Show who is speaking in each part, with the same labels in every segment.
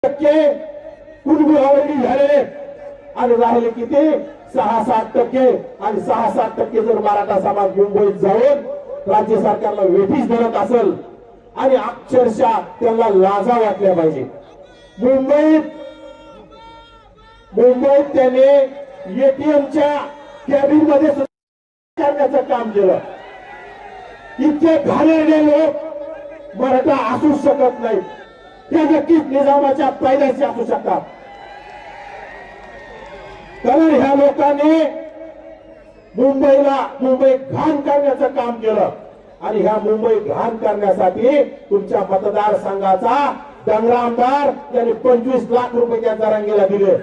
Speaker 1: Kunbi already झालेले आणि राहिले किती 6-7% आणि 6-7% जर मराठा समाज मुंबईत जाऊन राज्य सरकारला वेठीस धरत असेल आणि अक्षरशः त्यांना लाजा वाटल्या पाहिजे। मुंबईत त्याने एटीएमच्या कॅबिन मध्ये करण्याचं काम केलं। इतके घाणेरडे लोक मराठा असू शकत नाही, ते नक्कीच निजामाच्या पैदाशी असू शकतात। कारण ह्या लोकांनी मुंबई घाण करण्याचं काम केलं आणि ह्या मुंबई घाण करण्यासाठी तुमच्या मतदारसंघाचा डंगरा आमदार यांनी 25 लाख रुपये त्या जरांगेला दिले।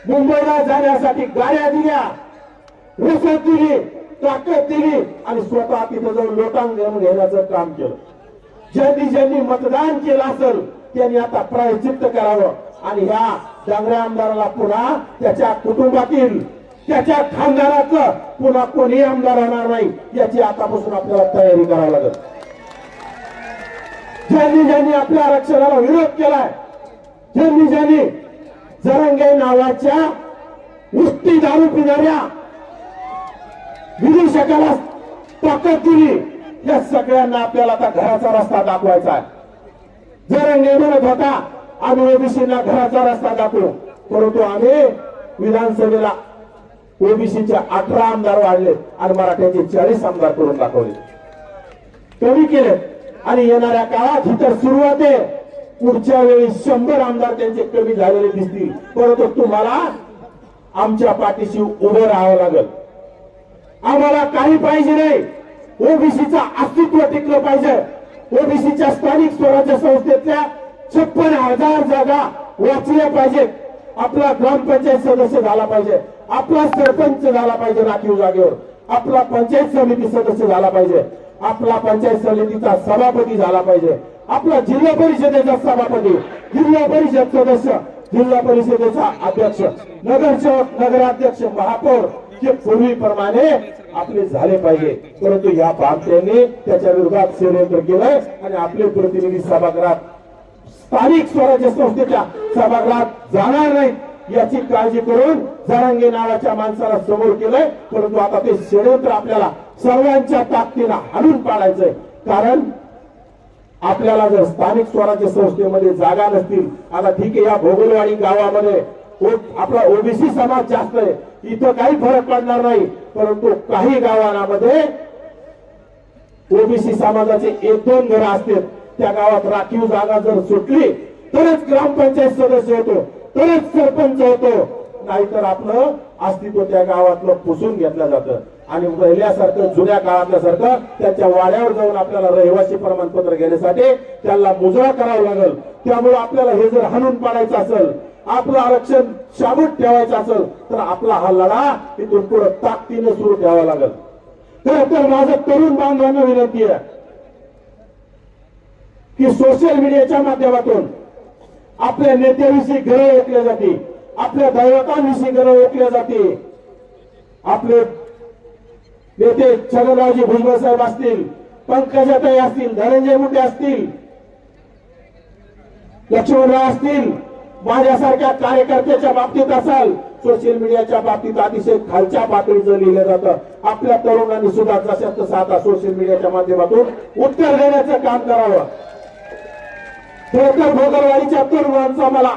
Speaker 1: मुंबईला जाण्यासाठी गाड्या दिल्या, रसद दिली, ताकद दिली आणि स्वतः तिथे जाऊन लोटांगण घेण्याचं काम केलं। ज्यांनी मतदान केलं असेल त्यांनी आता प्रायश्चित्त करावं आणि ह्या डंगऱ्या आमदाराला पुन्हा त्याच्या कुटुंबातील त्याच्या खानदाराचं पुन्हा कोणी आमदार होणार नाही याची आतापासून आपल्याला तयारी करावी लागेल। ज्यांनी आपल्या आरक्षणाला विरोध केलाय, ज्यांनी जरांगे नावाच्या उष्टी दारू पिणाऱ्या विदेशकाला ताकद दिली, या सगळ्यांना आपल्याला आता घराचा रस्ता दाखवायचा आहे। जरांगे म्हणत होता आम्ही ओबीसीला घराचा रस्ता दाखवू, परंतु आम्ही विधानसभेला ओबीसीचे 18 आमदार वाढले आणि मराठ्याचे 40 आमदार करून दाखवले, कमी केले आणि येणाऱ्या काळात ही तर सुरुवात आहे, पुढच्या वेळी 100 आमदार त्यांचे कमी झालेले दिसतील, परंतु तुम्हाला आमच्या पाठीशी उभं राहावं लागेल। आम्हाला काही पाहिजे नाही, ओबीसीचं अस्तित्व टिकलं पाहिजे। ओबीसीच्या स्थानिक स्वराज्य संस्थेतल्या 56,000 जागा वाचल्या पाहिजेत। आपला ग्रामपंचायत सदस्य झाला पाहिजे, आपला सरपंच झाला पाहिजे राखीव जागेवर, आपला पंचायत समिती सदस्य झाला पाहिजे, आपला पंचायत समितीचा सभापती झाला पाहिजे, आपला जिल्हा परिषदेचा सभापती, जिल्हा परिषद सदस्य, जिल्हा परिषदेचा अध्यक्ष, नगरसेवक, नगराध्यक्ष, महापौर जे पूर्वीप्रमाणे आपले झाले पाहिजे। परंतु या भामट्यांनी त्याच्या विरोधात षडयंत्र केलंय आणि आपले प्रतिनिधी सभागृहात स्थानिक स्वराज्य संस्थेच्या सभागृहात जाणार नाहीत याची काळजी करून जरांगे नावाच्या माणसाला समोर केलंय, परंतु आता ते षडयंत्र आपल्याला सर्वांच्या ताकदीनं हाणून पाडायचंय। कारण आपल्याला जर स्थानिक स्वराज्य संस्थेमध्ये जागा नसतील, आता ठीक आहे या भोगलवाडी गावामध्ये आपला ओबीसी समाज जास्त आहे, इथं काही फरक पडणार नाही, परंतु काही गावांमध्ये ओबीसी समाजाचे 1-2 घर असतील, त्या गावात राखीव जागा जर सुटली तरच ग्रामपंचायत सदस्य होतो, तरच सरपंच होतो, नाहीतर आपलं अस्तित्व त्या गावातलं पुसून घेतलं जातं आणि पहिल्यासारखं जुन्या काळातल्या सारखं त्यांच्या वाड्यावर जाऊन आपल्याला रहिवासी प्रमाणपत्र घेण्यासाठी त्यांना मुजरा करावं लागेल। त्यामुळे आपल्याला हे जर हाणून पाडायचं असेल, आपलं आरक्षण शाबूत ठेवायचं असेल तर आपला हा लढा इथून पुढे ताकदीने सुरू ठेवावा लागेल। तर माझं तरुण बांधवांना विनंती आहे की सोशल मीडियाच्या माध्यमातून आपल्या नेत्याविषयी गरज ओळखल्या जाते, आपल्या दैवतांविषयी गरज ओळखल्या जाते। आपले नेते छगनरावजी भुजबळ साहेब असतील, पंकजाताई असतील, धनंजय मुंडे असतील, लक्ष्मणराव असतील, माझ्यासारख्या कार्यकर्त्याच्या बाबतीत असाल, सोशल मीडियाच्या बाबतीत अतिशय खालच्या पातळीचं लिहिलं जातं। आपल्या तरुणांनी सुद्धा जशा तसं आता सोशल मीडियाच्या माध्यमातून उत्तर देण्याचं काम करावं। खरंतर भोगलवाडीच्या तरुणांचा मला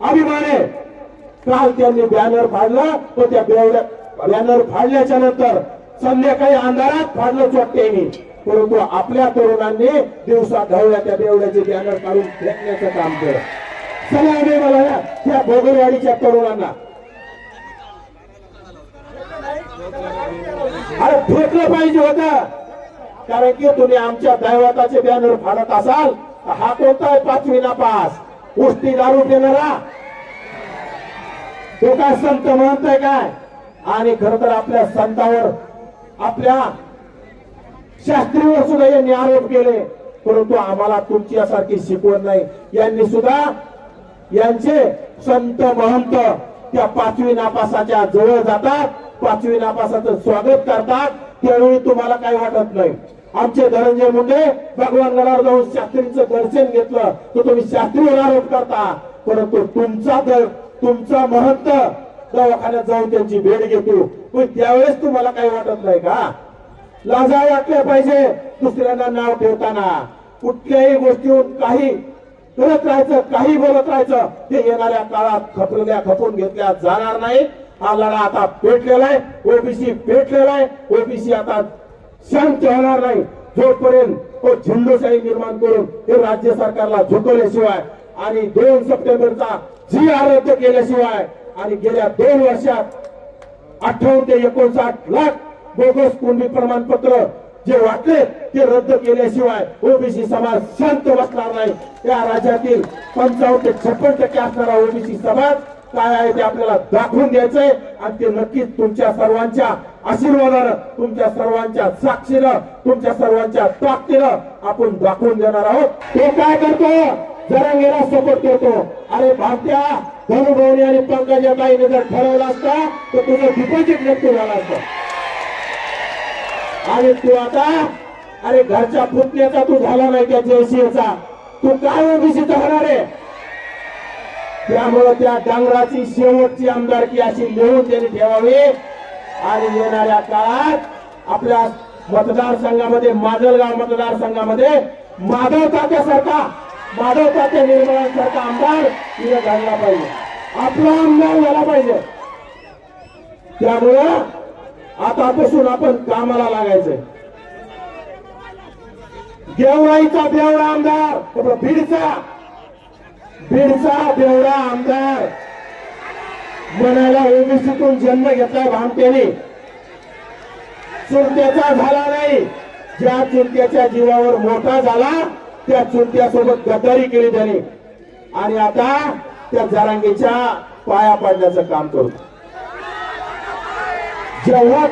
Speaker 1: अभिमान आहे। काल त्यांनी बॅनर फाडलं, तो त्या बॅनर फाडल्याच्या नंतर संध्याकाळी अंधारात फाडलं चोट्ट्याने, परंतु आपल्या तरुणांनी दिवसा ढवळ्या त्या बेवड्याचे बॅनर काढून फेकण्याचं काम केलं। सलाम आहे मला त्या भोगलवाडीच्या तरुणांना। अरे फेकलं पाहिजे होतं, कारण की तुम्ही आमच्या दैवताचे बॅनर फाडत असाल, हा कोणता आहे 5वी नापास उष्टी दारू पिणारा, तो काय संत म्हणतोय काय? आणि खरं तर आपल्या संतावर, आपल्या शास्त्रीवर सुद्धा यांनी आरोप केले, परंतु आम्हाला तुमची यासारखी शिकवण नाही। यांनी सुद्धा यांचे संत महंत त्या 5वी नापासाच्या जवळ जातात, 5वी नापासाचं स्वागत करतात, त्यावेळी तुम्हाला काही वाटत नाही। आमचे धनंजय मुंडे भगवान गडावर जाऊन शास्त्रींचं दर्शन घेतलं तर तुम्ही शास्त्रीवर आरोप करता, परंतु तुमचा महंत दवाखान्यात जाऊन त्यांची भेट घेतो, पण त्यावेळेस तुम्हाला काही वाटत नाही का? लाजा वाटल्या पाहिजे दुसऱ्यांना नाव ठेवताना. कुठल्याही गोष्टीहून काही करत राहायचं, काही बोलत राहायचं, ते येणाऱ्या काळात खपून घेतल्या जाणार नाही. हा लढा आता पेटलेला आहे, ओबीसी पेटलेला आहे. ओबीसी आता शांत होणार नाही जोपर्यंत तो झेंडूशाही निर्माण करून हे राज्य सरकारला झुकवल्याशिवाय आणि 2 सप्टेंबरचा GR रद्द केल्याशिवाय आणि गेल्या 2 वर्षात 58 ते 59 लाख बोगस कुणबी प्रमाणपत्र जे वाटले ते रद्द केल्याशिवाय ओबीसी समाज शांत बसणार नाही. या राज्यातील 55 ते 56% असणारा ओबीसी समाज काय आहे ते आपल्याला दाखवून द्यायचंय आणि ते नक्कीच तुमच्या सर्वांच्या आशीर्वादानं, तुमच्या सर्वांच्या साक्षीनं, तुमच्या सर्वांच्या ताकदीनं आपण दाखवून देणार आहोत. तो काय करतो? जरांगेला सपोर्ट करतो. अरे भारत्या धनुभाऊनी आणि पंकजाताईने जर ठरवलं असतं तर तुझं डिपॉझिट नक्की झालं असतं. आणि तू आता अरे घरच्या पुतण्याचा तू झाला नाही त्या जयसिंहचा, तू काय ओबीसीचा होणार आहे? त्यामुळे त्या डांगराची शेवटची आमदारकी अशी लिहून त्यांनी ठेवावी आणि येणाऱ्या काळात आपल्या मतदारसंघामध्ये, माजलगाव मतदारसंघामध्ये माधव तात्या निर्मळांसारखा आमदार तिने घालला पाहिजे, आपला आमदार झाला पाहिजे. त्यामुळं आतापासून आपण कामाला लागायचंय. गेवराईचा बेवडा आमदार, बीडचा बेवडा आमदार म्हणायला ओबीसीतून जन्म घेतला भामटेने, चुलत्याचा झाला नाही. ज्या चुलत्याच्या जीवावर मोठा झाला त्या चुलत्यासोबत गद्दारी केली त्याने आणि आता त्या जरांगेच्या पाया पाडण्याचं काम करतो. जेव्हा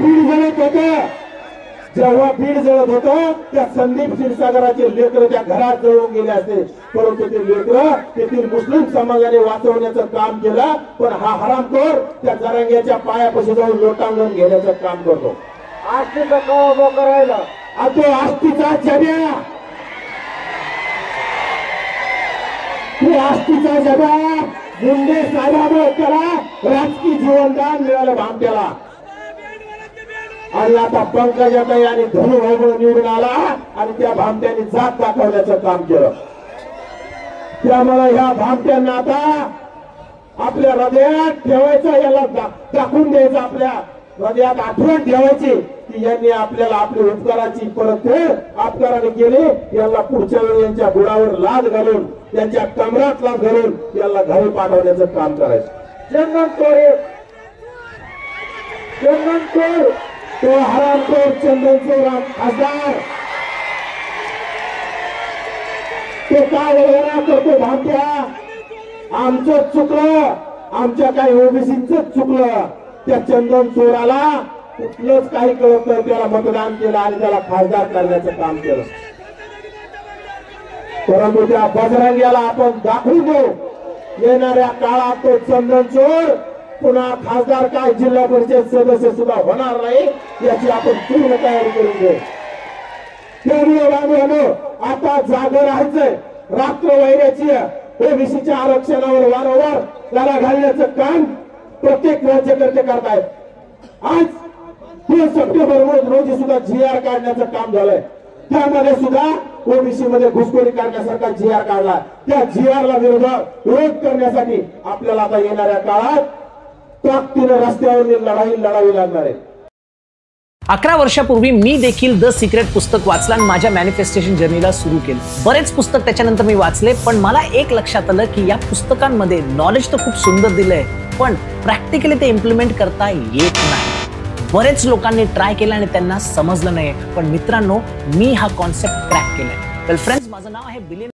Speaker 1: बीड जळत होतं त्या संदीप क्षीरसागराचे लेकरं त्या घरात जळून गेले असते, परंतु ते लेकरं तेथील मुस्लिम समाजाने वाचवण्याचं काम केलं. पण हा हरामखोर त्या जरांग्याच्या पायापाशी जाऊन लोटांगण घेण्याचं काम करतो. आष्टीचा कळा करायला तो आष्टीचा जब्या, तू आष्टीचा जब्या मुंडे साहेबांमुळे त्याला राजकीय जीवनदान मिळालं भामट्याला. आणि आता पंकजाताई आणि धनुभाऊ निवडून आला आणि त्या भामट्यांनी जात दाखवण्याचं काम केलं. त्यामुळे ह्या भामट्यांना आता आपल्या हृदयात ठेवायचं, याला दाखवून द्यायचं, आपल्या हृदयात आठवण ठेवायची की यांनी आपल्याला आपल्या उपकाराची परतफेड अपकाराने केली. यांना पुढच्या वेळी यांच्या बुडावर लाद घालून, त्यांच्या कमरात लाद घालून याला घरी पाठवण्याचं काम करायचं. चंदनचोर तो हरामखोर चंदनचोर खासदार तो काय वगैरे करतो भामट्या. आमचं चुकलं, आमच्या काही ओबीसीचं चुकलं. त्या चंदनचोराला कुठलंच काही कळत नाही, त्याला मतदान केलं आणि त्याला खासदार करण्याचं काम केलं. परंतु त्या बजरंग्याला आपण दाखवून देऊ, येणाऱ्या काळात तो चंदनचोर पुन्हा खासदार काय जिल्हा परिषद सदस्य सुद्धा होणार नाही, याची आपण पूर्ण तयारी करून घेऊ. त्यामुळे आता जागं राहायचंय. रात्र वैराची ओबीसीच्या आरक्षणावर वारंवार त्याला घालण्याचं काम प्रत्येक राज्यकर्ते करतायत. आज 3 सप्टेंबर रोजी सुद्धा GR काढण्याचं काम झालंय. त्यामध्ये सुद्धा ओबीसी मध्ये घुसखोरी करण्यासारखा GR काढला. त्या GR ला विरोध करण्यासाठी आपल्याला आता येणाऱ्या काळात ताकदीने रस्त्यावर लढाई लढावी लागणार आहे.
Speaker 2: 11 वर्षापूर्वी मी देखील द सिक्रेट पुस्तक वाचलं आणि माझ्या मॅनिफेस्टेशन जर्नीला सुरू केलं. बरेच पुस्तक त्याच्यानंतर मी वाचले, पण मला एक लक्षात आलं की या पुस्तकांमध्ये नॉलेज तर खूप सुंदर दिलंय, पण प्रॅक्टिकली ते इम्प्लिमेंट करता येत नाही. बरेच लोकांनी ट्राय केलं आणि त्यांना समजलं नाही. पण मित्रांनो, मी हा कॉन्सेप्ट क्रॅक केलाय. वेल फ्रेंड्स, माझं नाव आहे बिलियन